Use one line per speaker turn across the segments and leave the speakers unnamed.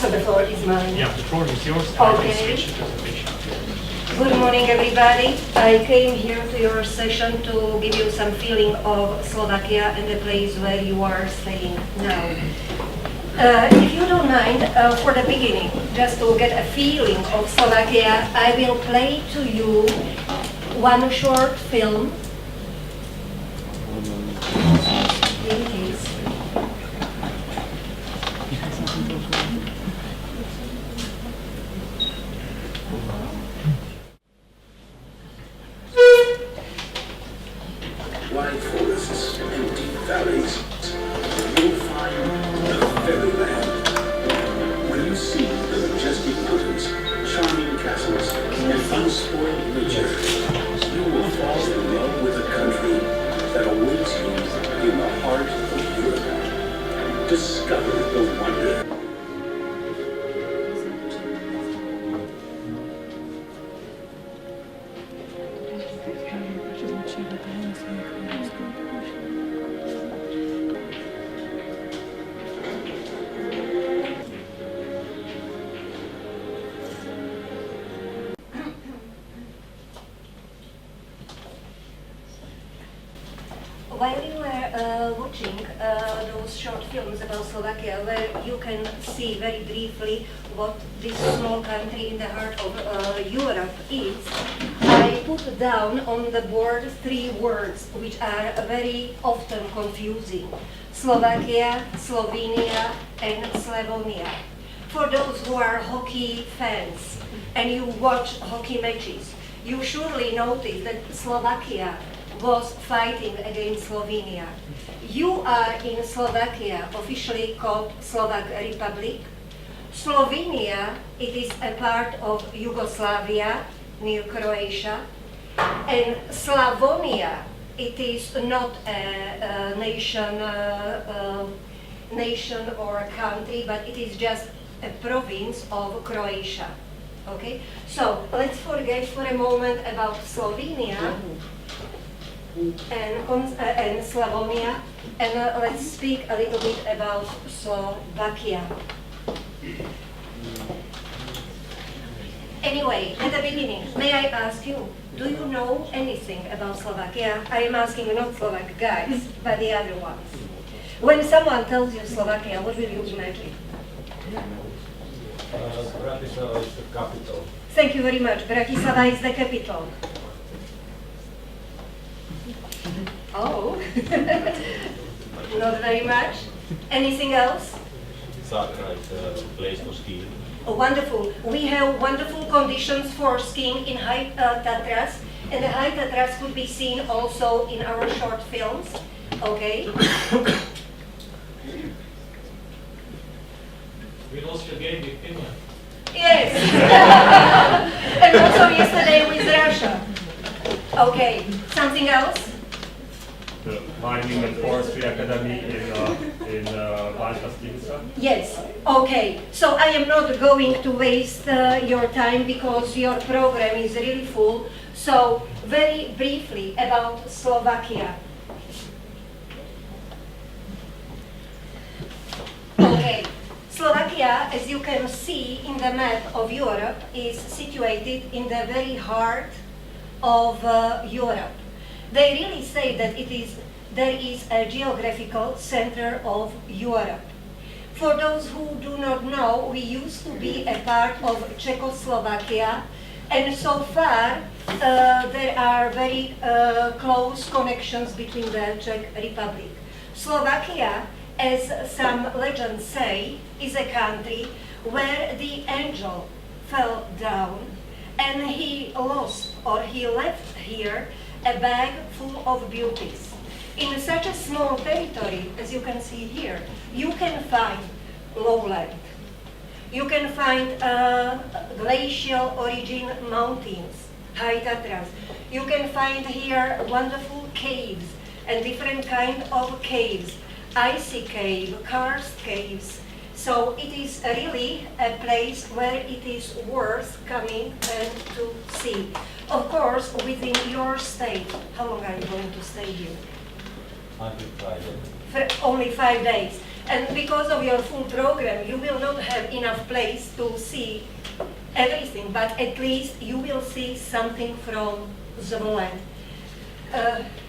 So the floor is mine.
Yeah, the floor is yours. And
Okay.
I can switch it as a picture.
Good morning, everybody. I came here to your session to give you some feeling of Slovakia and the place where you are staying now. If you don't mind, for the beginning, just to get a feeling of Slovakia, I will play to you one short film. Here it is.
Wide forests and deep valleys, you'll find the fairyland. When you see the majestic mountains, charming castles, and unspoiled nature, you will fall in love with a country that awaits you in the heart of Europe. Discover the wonder.
While you were watching those short films about Slovakia, where you can see very briefly what this small country in the heart of Europe is, I put down on the board 3 words which are very often confusing: Slovakia, Slovenia, and Slavonia. For those who are hockey fans and you watch hockey matches, you surely notice that Slovakia was fighting against Slovenia. You are in Slovakia, officially called Slovak Republic. Slovenia, it is a part of Yugoslavia, near Croatia. And Slavonia, it is not a nation or a country, but it is just a province of Croatia. Okay? So let's forget for a moment about Slovenia and Slavonia, and let's speak a little bit about Slovakia. Anyway, at the beginning, may I ask you, do you know anything about Slovakia? I am asking not Slovak guys, but the other ones. When someone tells you Slovakia, what will you imagine?
Bratislava is the capital.
Thank you very much. Bratislava is the capital. Oh, not very much. Anything else?
Sakra is a place to ski.
Oh, wonderful. We have wonderful conditions for skiing in high Tatras, and the high Tatras could be seen also in our short films. Okay.
We lost your game with Finland.
Yes. And also yesterday with Russia. Okay. Something else?
The Mining and Forestry Academy in Valta.
Yes. Okay. So I am not going to waste your time because your program is really full. So very briefly about Slovakia. Okay. Slovakia, as you can see in the map of Europe, is situated in the very heart of Europe. They really say that there is a geographical center of Europe. For those who do not know, we used to be a part of Czechoslovakia, and so far there are very close connections between the Czech Republic. Slovakia, as some legends say, is a country where the angel fell down and he left here a bag full of beauties. In such a small territory, as you can see here, you can find lowland. You can find glacial origin mountains, high Tatras. You can find here wonderful caves and different kind of caves, icy cave, karst caves. So it is really a place where it is worth coming and to see. Of course, within your state. How long are you going to stay here?
Until Friday.
For only 5 days. And because of your full program, you will not have enough place to see everything, but at least you will see something from Zvolen.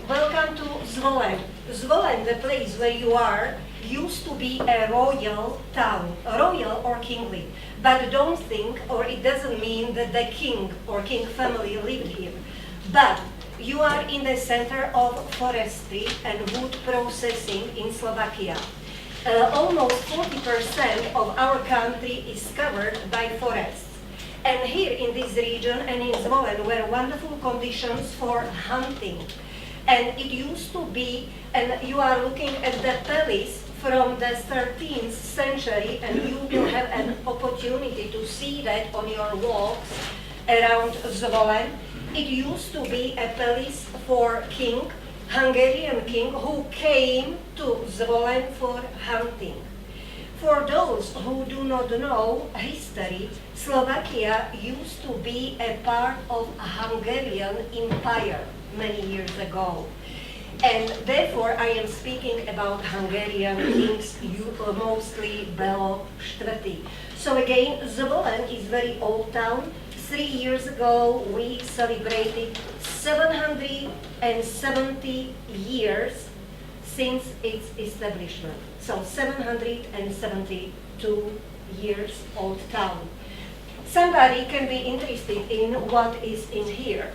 Welcome to Zvolen. Zvolen, the place where you are, used to be a royal town, royal or kingly. But don't think, or it doesn't mean that the king or king family lived here. But you are in the center of forestry and wood processing in Slovakia. Almost 40% of our country is covered by forests. And here in this region and in Zvolen were wonderful conditions for hunting. And it used to be, and you are looking at the palace from the 13th century, and you will have an opportunity to see that on your walks around Zvolen. It used to be a palace for king, Hungarian king, who came to Zvolen for hunting. For those who do not know history, Slovakia used to be a part of a Hungarian empire many years ago. And therefore I am speaking about Hungarian kings, mostly Belo IV. So again, Zvolen is very old town. 3 years ago we celebrated 770 years since its establishment. So 772 years old town. Somebody can be interested in what is in here.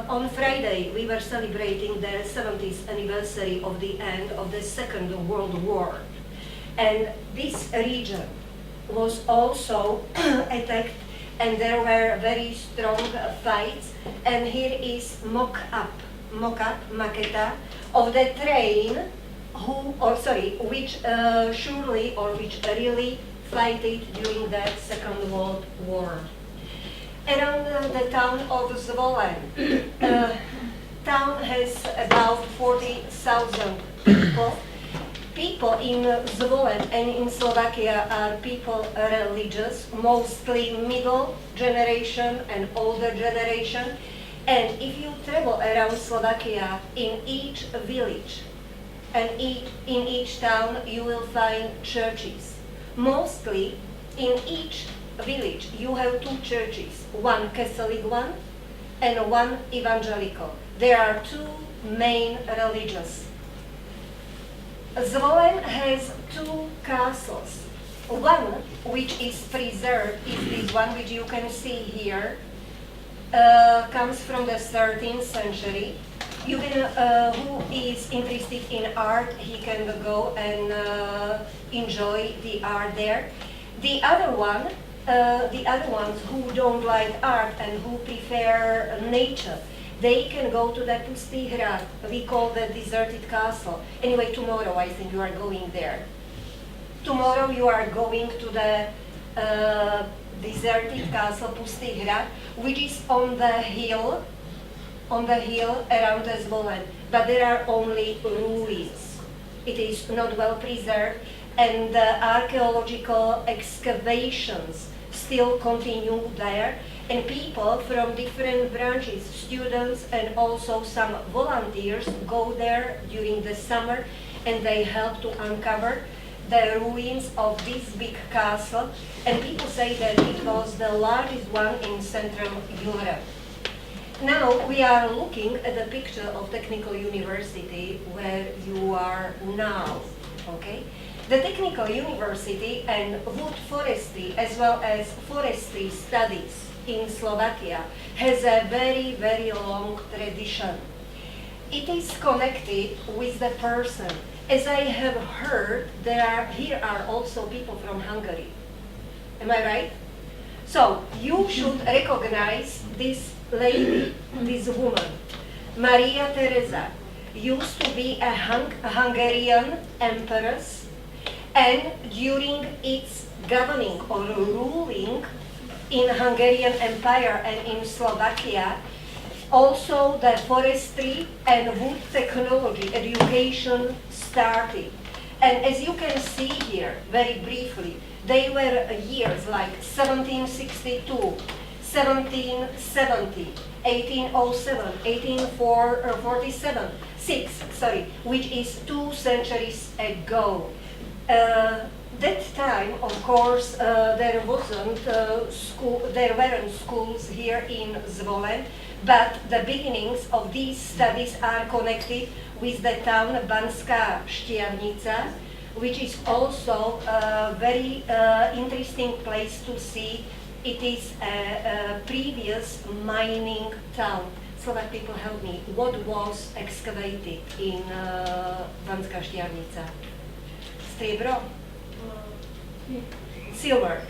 On Friday we were celebrating the 70th anniversary of the end of the Second World War. And this region was also attacked, and there were very strong fights. And here is mock-up, maqueta of the train which really fighted during the Second World War. Around the town of Zvolen, town has about 40,000 people. People in Zvolen and in Slovakia are people religious, mostly middle generation and older generation. And if you travel around Slovakia, in each village and in each town, you will find churches. Mostly in each village you have 2 churches, one Catholic one and one evangelical. There are 2 main religions. Zvolen has 2 castles. One which is preserved is this one which you can see here. Comes from the 13th century. You can, who is interested in art, he can go and enjoy the art there. The other ones who don't like art and who prefer nature, they can go to the Pustý hrad, we call the deserted castle. Anyway, tomorrow I think you are going there. Tomorrow you are going to the deserted castle Pustý hrad, which is on the hill around the Zvolen, but there are only ruins. It is not well preserved, and the archaeological excavations still continue there, and people from different branches, students and also some volunteers, go there during the summer, and they help to uncover the ruins of this big castle. And people say that it was the largest one in Central Europe. Now we are looking at the picture of Technical University where you are now, okay? The Technical University and wood forestry as well as forestry studies in Slovakia has a very, very long tradition. It is connected with the person. As I have heard, here are also people from Hungary. Am I right? So you should recognize this lady, this woman. Maria Theresa used to be a Hungarian empress, and during its governing or ruling in Hungarian Empire and in Slovakia, also the forestry and wood technology education started. And as you can see here, very briefly, they were years like 1762, 1770, 1807, 1847, which is 2 centuries ago. That time, of course, there weren't schools here in Zvolen, but the beginnings of these studies are connected with the town Banská Štiavnica, which is also a very interesting place to see. It is a previous mining town. Slovak people, help me. What was excavated in Banská Štiavnica? Striebro? Silver.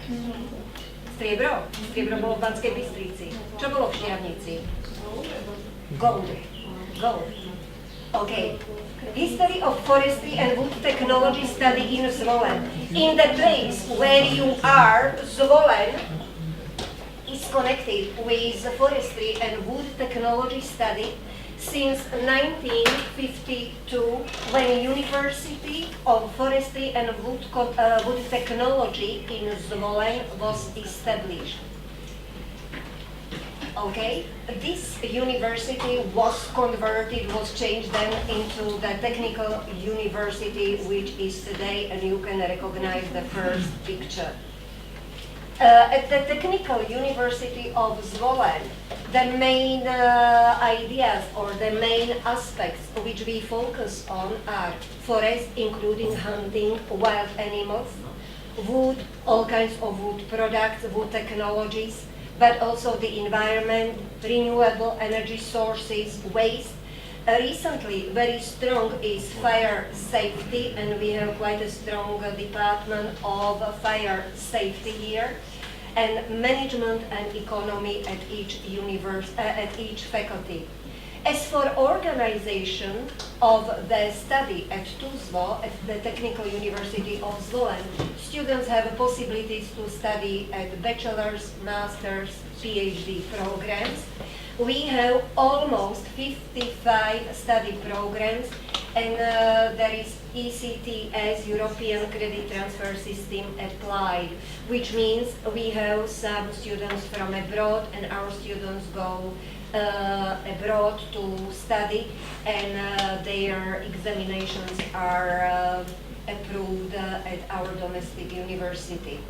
Striebro? Striebro bolo v Banskej Bystrici. Čo bolo v Štiavnici? Gold. Gold. Okay. History of forestry and wood technology study in Zvolen. In the place where you are, Zvolen is connected with forestry and wood technology study since 1952, when University of Forestry and Wood Technology in Zvolen was established. Okay, this university was changed then into the technical university, which is today, and you can recognize the first picture. At the Technical University of Zvolen, the main ideas or the main aspects which we focus on are forest, including hunting, wild animals, wood, all kinds of wood products, wood technologies, but also the environment, renewable energy sources, waste. Recently, very strong is fire safety, and we have quite a strong department of fire safety here, and management and economy at each faculty. As for organization of the study at TUZVO, at the Technical University of Zvolen, students have possibilities to study at bachelor's, master's, PhD programs. We have almost 55 study programs, and there is ECTS, European Credit Transfer System, applied, which means we have some students from abroad, and our students go abroad to study, and their examinations are approved at our domestic university.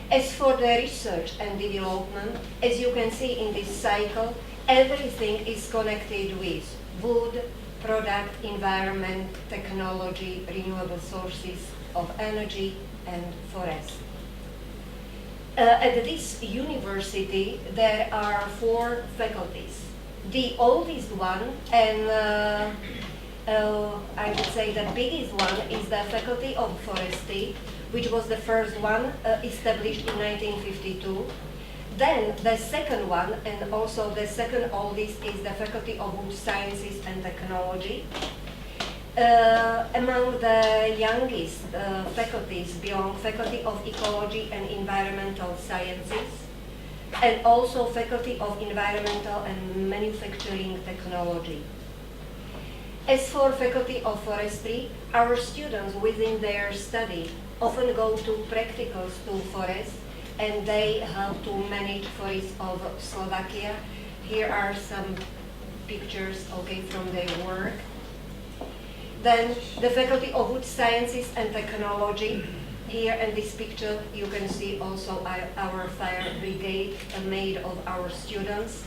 As for the research and development, as you can see in this cycle, everything is connected with wood, product, environment, technology, renewable sources of energy, and forest. At this university, there are 4 faculties. The oldest one, and I would say the biggest one, is the Faculty of Forestry, which was the first one established in 1952. Then the second one, and also the second oldest, is the Faculty of Wood Sciences and Technology. Among the youngest faculties belong Faculty of Ecology and Environmental Sciences, and also Faculty of Environmental and Manufacturing Technology. As for Faculty of Forestry, our students within their study often go to practicals to forests, and they help to manage forests of Slovakia. Here are some pictures, okay, from their work. Then the Faculty of Wood Sciences and Technology. Here in this picture you can see also our fire brigade made of our students.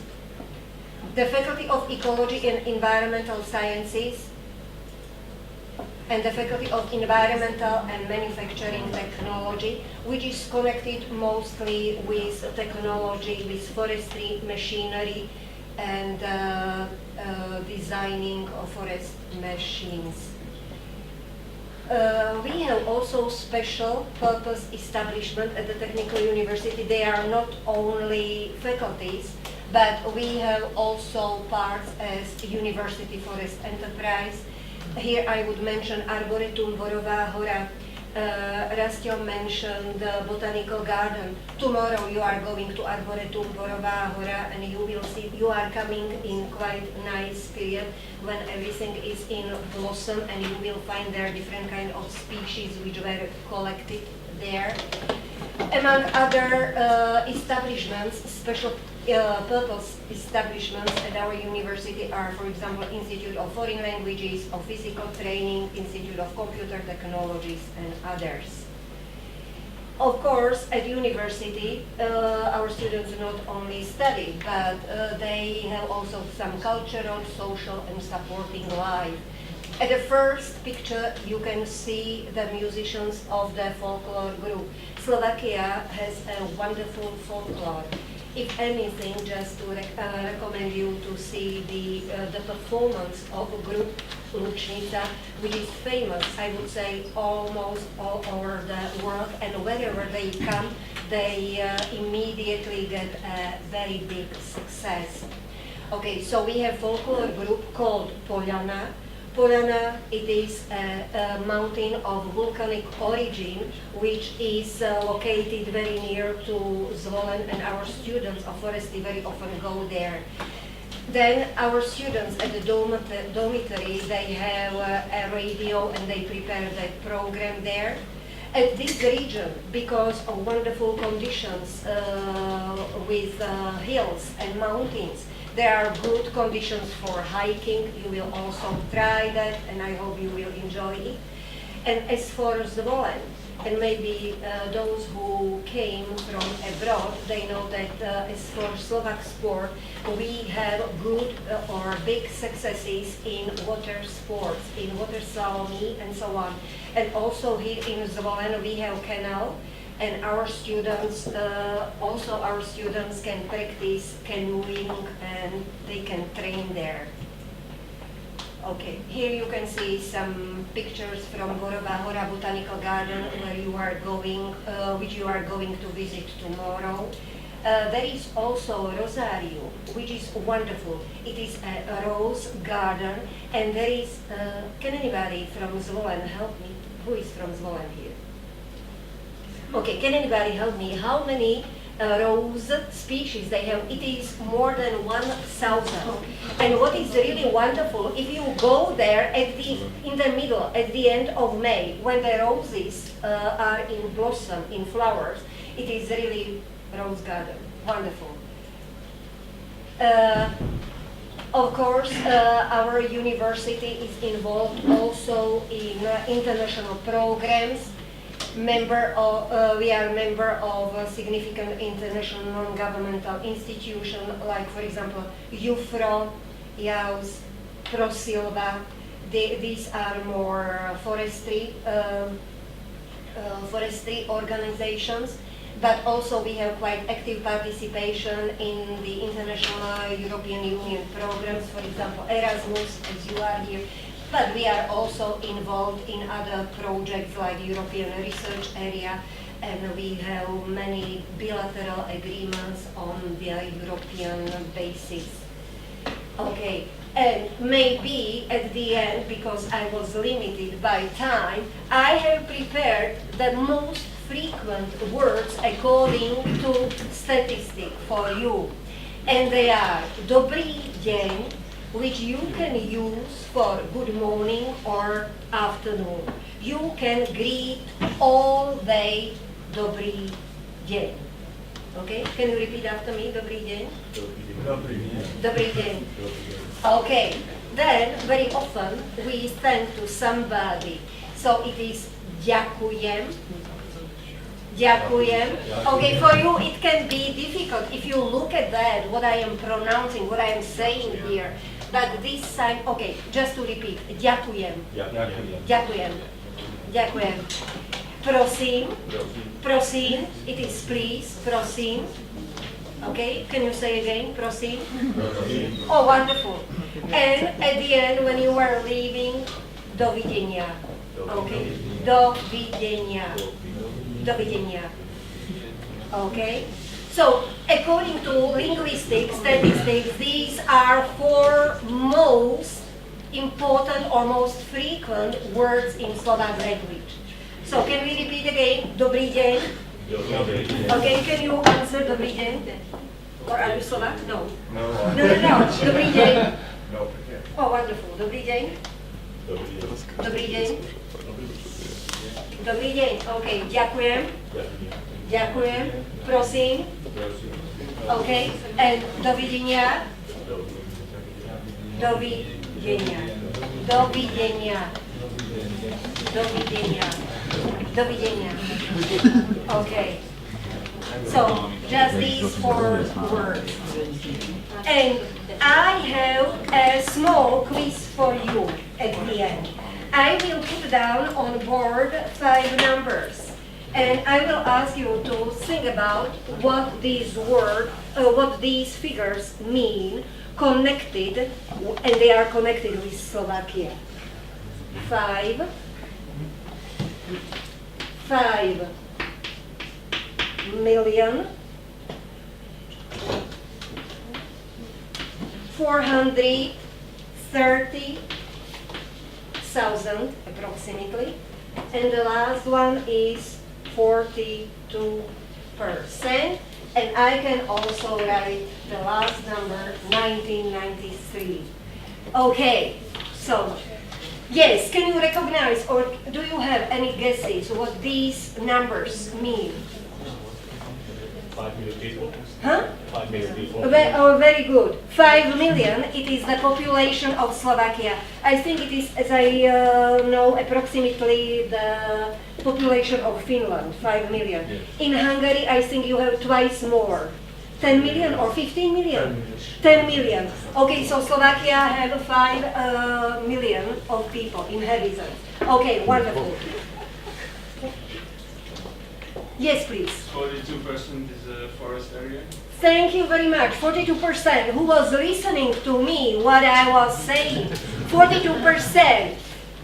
The Faculty of Ecology and Environmental Sciences, and the Faculty of Environmental and Manufacturing Technology, which is connected mostly with technology, with forestry, machinery, and designing of forest machines. We have also special purpose establishment at the Technical University. They are not only faculties, but we have also parts as University Forest Enterprise. Here I would mention Arboretum Borová hora. Rastio mentioned the Botanical Garden. Tomorrow you are going to Arboretum Borová hora, and you will see you are coming in quite nice period when everything is in blossom, and you will find there different kind of species which were collected there. Among other establishments, special purpose establishments at our university are, for example, Institute of Foreign Languages, of Physical Training, Institute of Computer Technologies, and others. Of course, at university, our students not only study, but they have also some cultural, social, and supporting life. At the first picture, you can see the musicians of the folklore group. Slovakia has a wonderful folklore. If anything, just to recommend you to see the performance of a group Lučnica, which is famous, I would say, almost all over the world, and wherever they come, they immediately get a very big success. Okay, so we have folklore group called Poljana. Poljana, it is a mountain of volcanic origin, which is located very near to Zvolen, and our students of forestry very often go there. Then our students at the dormitory, they have a radio and they prepare the program there. At this region, because of wonderful conditions with hills and mountains, there are good conditions for hiking. You will also try that, and I hope you will enjoy it. And as for Zvolen, and maybe those who came from abroad, they know that as for Slovak sport, we have good or big successes in water sports, in water slalomy and so on. And also here in Zvolen, we have canal. And our students, also our students can practice canoeing and they can train there. Okay, here you can see some pictures from Borova Hora Botanical Garden where you are going, which you are going to visit tomorrow. There is also Rosario, which is wonderful. It is a rose garden, and there is, can anybody from Zvolen help me? Who is from Zvolen here? Okay, can anybody help me? How many rose species they have? It is more than 1,000. And what is really wonderful, if you go there in the middle, at the end of May, when the roses are in blossom, in flowers, it is really rose garden. Wonderful. Of course, our university is involved also in international programs. We are member of a significant international non-governmental institution, like, for example, UFRO, JAUS, ProSilva. These are more forestry organizations, but also we have quite active participation in the international European Union programs, for example, Erasmus, as you are here. But we are also involved in other projects like European Research Area, and we have many bilateral agreements on the European basis. Okay, and maybe at the end, because I was limited by time, I have prepared the most frequent words according to statistics for you. And they are dobrý deň, which you can use for good morning or afternoon. You can greet all day dobrý deň. Okay, can you repeat after me, dobrý deň? Dobrý deň. Okay, then very often we thank to somebody. So it is ďakujem. Ďakujem. Okay, for you it can be difficult if you look at that, what I am pronouncing, what I am saying here. But this time, okay, just to repeat, ďakujem. Ďakujem. Ďakujem. Prosím. Prosím. It is please. Prosím. Okay, can you say again? Prosím. Oh, wonderful. And at the end, when you are leaving, dovidenia. Okay, dovidenia. Dovidenia. Okay. So, according to linguistics, statistics, these are 4 most important or most frequent words in Slovak language. So, can we repeat again? Dobrý deň. Okay, can you answer dobrý deň? Or are you Slovak? No. No. Dobrý deň. Oh, wonderful. Dobrý deň. Dobrý deň. Dobrý deň. Okay, ďakujem. Ďakujem. Prosím. Okay? And doviděnia. Doviděnia. Doviděnia. Doviděnia. Doviděnia. Okay. So, just these 4 words. And I have a small quiz for you at the end. I will put down on board 5 numbers. And I will ask you to think about what these figures mean connected, and they are connected with Slovakia. 5 million 430,000 approximately, and the last one is 42%, and I can also write the last number 1993. Okay, so yes, can you recognize or do you have any guesses what these numbers mean?
5 million people.
Huh?
5 million people.
Very good. 5 million, it is the population of Slovakia. I think it is, as I know, approximately the population of Finland, 5 million.
Yes.
In Hungary, I think you have twice more. 10 million or 15 million? 10 million. Okay, so Slovakia have 5 million of people, inhabitants. Okay, wonderful. Yes, please.
42% is a forest area.
Thank you very much. 42%. Who was listening to me, what I was saying? 42%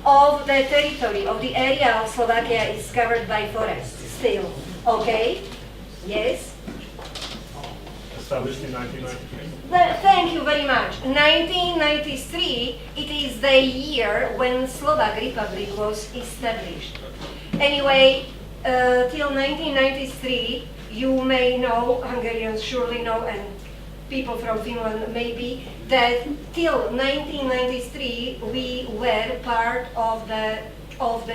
of the territory, of the area of Slovakia is covered by forest still. Okay? Yes?
Established in 1993.
Thank you very much. 1993, it is the year when Slovak Republic was established. Anyway, till 1993, you may know, Hungarians surely know, and people from Finland maybe, that till 1993 we were part of the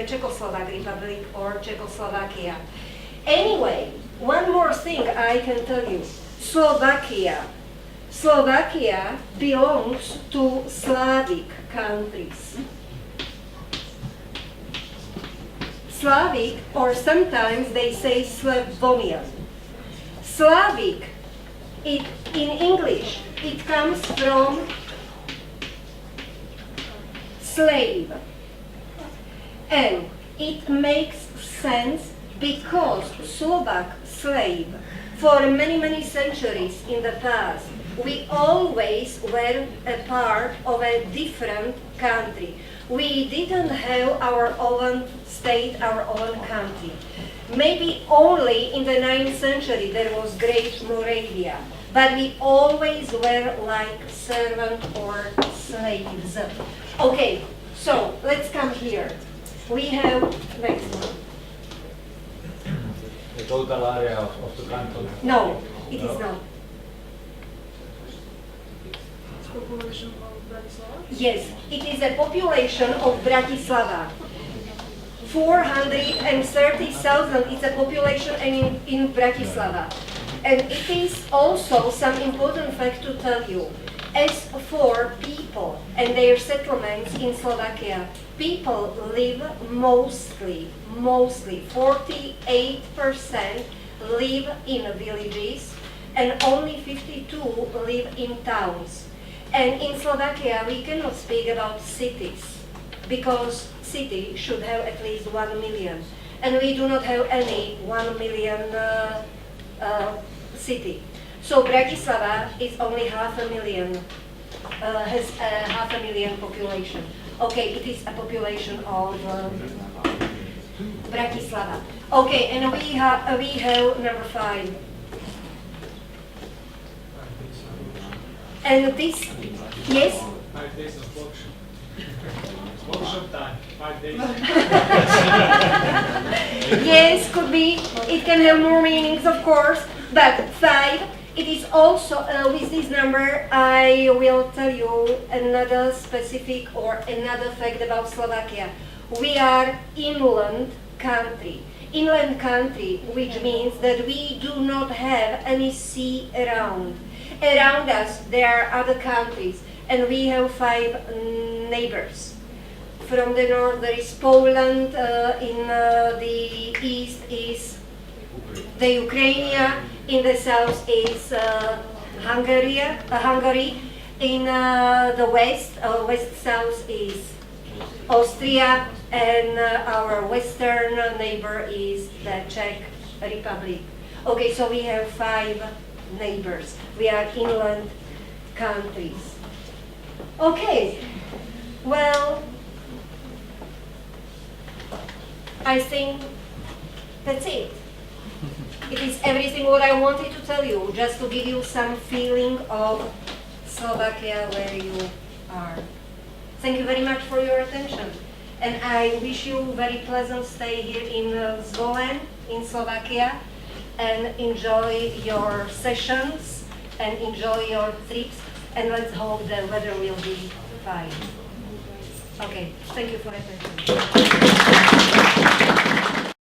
Czechoslovak Republic or Czechoslovakia. Anyway, one more thing I can tell you. Slovakia belongs to Slavic countries. Slavic, or sometimes they say Slavonian. Slavic, in English, it comes from slave. And it makes sense because Slovak slave, for many, many centuries in the past, we always were a part of a different country. We didn't have our own state, our own country. Maybe only in the 9th century there was Great Moravia, but we always were like servants or slaves. Okay, so let's come here. We have next one.
The total area of the canton?
No, it is not.
Population of Bratislava?
Yes, it is a population of Bratislava. 430,000 is a population in Bratislava. And it is also some important fact to tell you. As for people and their settlements in Slovakia, people live mostly 48% live in villages and only 52 live in towns. And in Slovakia, we cannot speak about cities because city should have at least 1 million. And we do not have any 1 million city. So Bratislava is only 500,000, has a 500,000 population. Okay, it is a population of Bratislava. Okay, and we have number 5. And this, yes?
5 days of workshop. Workshop time, 5 days.
Yes, could be. It can have more meanings, of course. But 5, it is also, with this number, I will tell you another specific or another fact about Slovakia. We are inland country. inland country, which means that we do not have any sea around. Around us there are other countries, and we have 5 neighbors. From the north there is Poland, in the east is the Ukraine, in the south is Hungary, in the west-south is Austria, and our western neighbor is the Czech Republic. Okay, so we have 5 neighbors. We are inland countries. Okay, well, I think that's it. It is everything what I wanted to tell you, just to give you some feeling of Slovakia where you are. Thank you very much for your attention. And I wish you very pleasant stay here in Zvolen, in Slovakia, and enjoy your sessions and enjoy your trips. And let's hope the weather will be fine. Okay, thank you for attention.